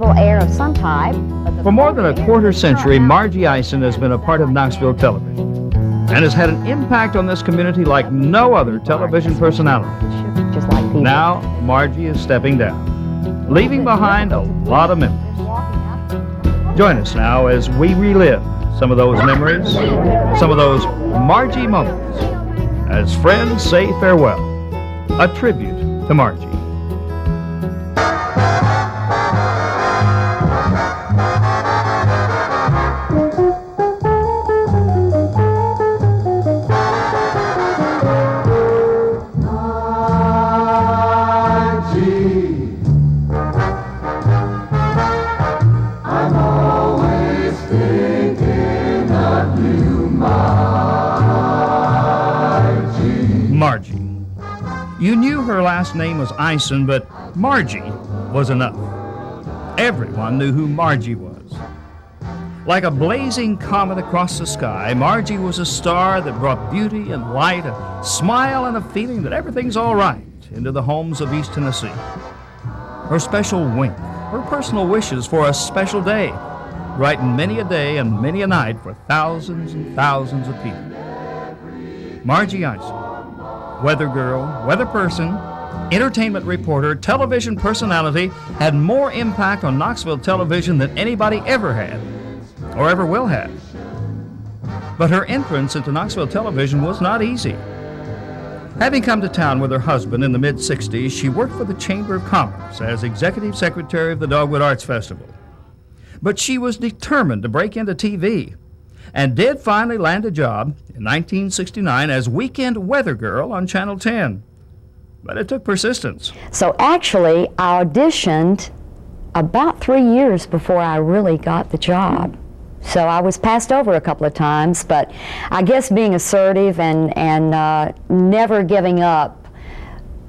Air of some type. For more than a quarter century, Margie Ison has been a part of Knoxville television and has had an impact on this community like no other television personality. Just like people. Now, Margie is stepping down, leaving behind a lot of memories. Join us now as we relive some of those memories, some of those Margie moments, as friends say farewell, a tribute to Margie. Margie. You knew her last name was Ison, but Margie was enough. Everyone knew who Margie was. Like a blazing comet across the sky, Margie was a star that brought beauty and light, a smile and a feeling that everything's all right into the homes of East Tennessee. Her special wink, her personal wishes for a special day, brightened many a day and many a night for thousands and thousands of people. Margie Ison, weather girl, weather person, entertainment reporter, television personality, had more impact on Knoxville television than anybody ever had or ever will have. But her entrance into Knoxville television was not easy. Having come to town with her husband in the mid-'60s, she worked for the Chamber of Commerce as executive secretary of the Dogwood Arts Festival. But she was determined to break into TV and did finally land a job in 1969 as weekend weather girl on Channel 10. But it took persistence. So actually, I auditioned about 3 years before I really got the job. So I was passed over a couple of times, but I guess being assertive and never giving up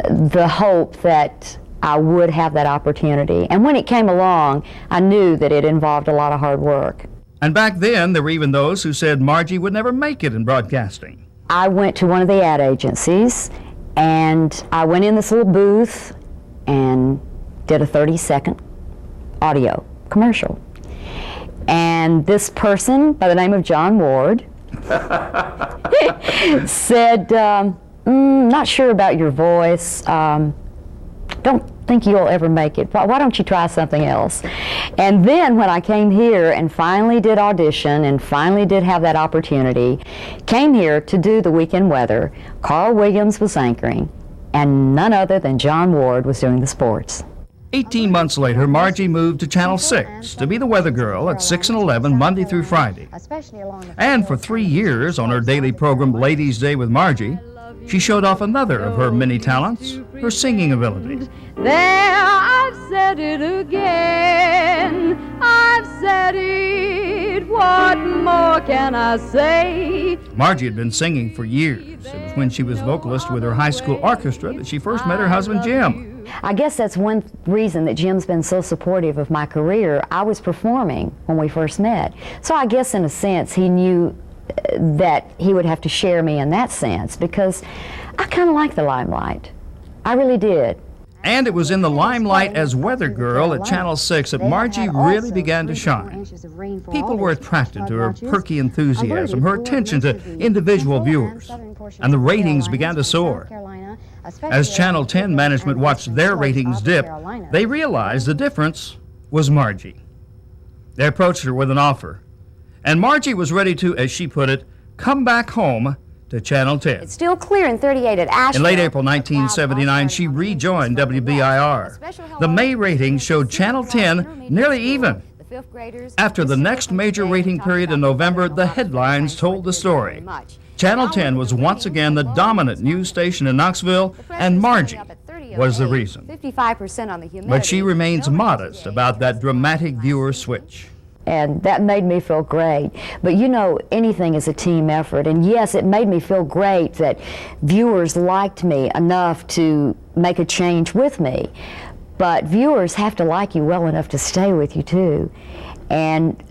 the hope that I would have that opportunity. And when it came along, I knew that it involved a lot of hard work. And back then, there were even those who said Margie would never make it in broadcasting. I went to one of the ad agencies, and I went in this little booth and did a 30-second audio commercial. And this person, by the name of John Ward, said, not sure about your voice. Don't think you'll ever make it. Why don't you try something else? And then when I came here and finally did audition and finally did have that opportunity, came here to do the weekend weather, Carl Williams was anchoring, and none other than John Ward was doing the sports. 18 months later, Margie moved to Channel 6 to be the weather girl at 6 and 11 Monday through Friday. And for 3 years on her daily program Ladies' Day with Margie, she showed off another of her many talents, her singing ability. There, I've said it again, I've said it, what more can I say? Margie had been singing for years. It was when she was vocalist with her high school orchestra that she first met her husband, Jim. I guess that's one reason that Jim's been so supportive of my career. I was performing when we first met. So I guess in a sense he knew that he would have to share me in that sense, because I kind of like the limelight. I really did. And it was in the limelight as weather girl at Channel 6 that Margie really began to shine. People were attracted to her perky enthusiasm, her attention to individual viewers, and the ratings began to soar. As Channel 10 management watched their ratings dip, they realized the difference was Margie. They approached her with an offer, and Margie was ready to, as she put it, come back home to Channel 10. It's still clear in 38 at Asheville. In late April 1979, she rejoined WBIR. The May ratings showed Channel 10 nearly even. After the next major rating period in November, the headlines told the story. Channel 10 was once again the dominant news station in Knoxville, and Margie was the reason. But she remains modest about that dramatic viewer switch. And that made me feel great. But you know, anything is a team effort. And yes, it made me feel great that viewers liked me enough to make a change with me. But viewers have to like you well enough to stay with you too. And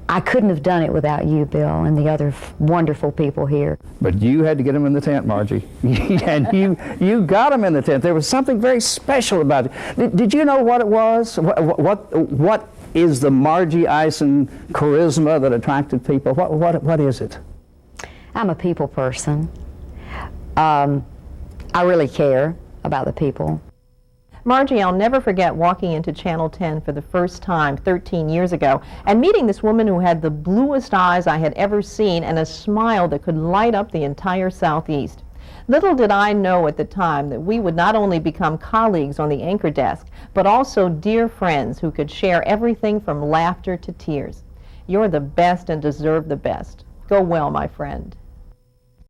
I couldn't have done it without you, Bill, and the other wonderful people here. But you had to get them in the tent, Margie. And you got them in the tent. There was something very special about it. Did you know what it was? What is the Margie Ison charisma that attracted people? What is it? I'm a people person. I really care about the people. Margie, I'll never forget walking into Channel 10 for the first time 13 years ago and meeting this woman who had the bluest eyes I had ever seen and a smile that could light up the entire Southeast. Little did I know at the time that we would not only become colleagues on the anchor desk, but also dear friends who could share everything from laughter to tears. You're the best and deserve the best. Go well, my friend.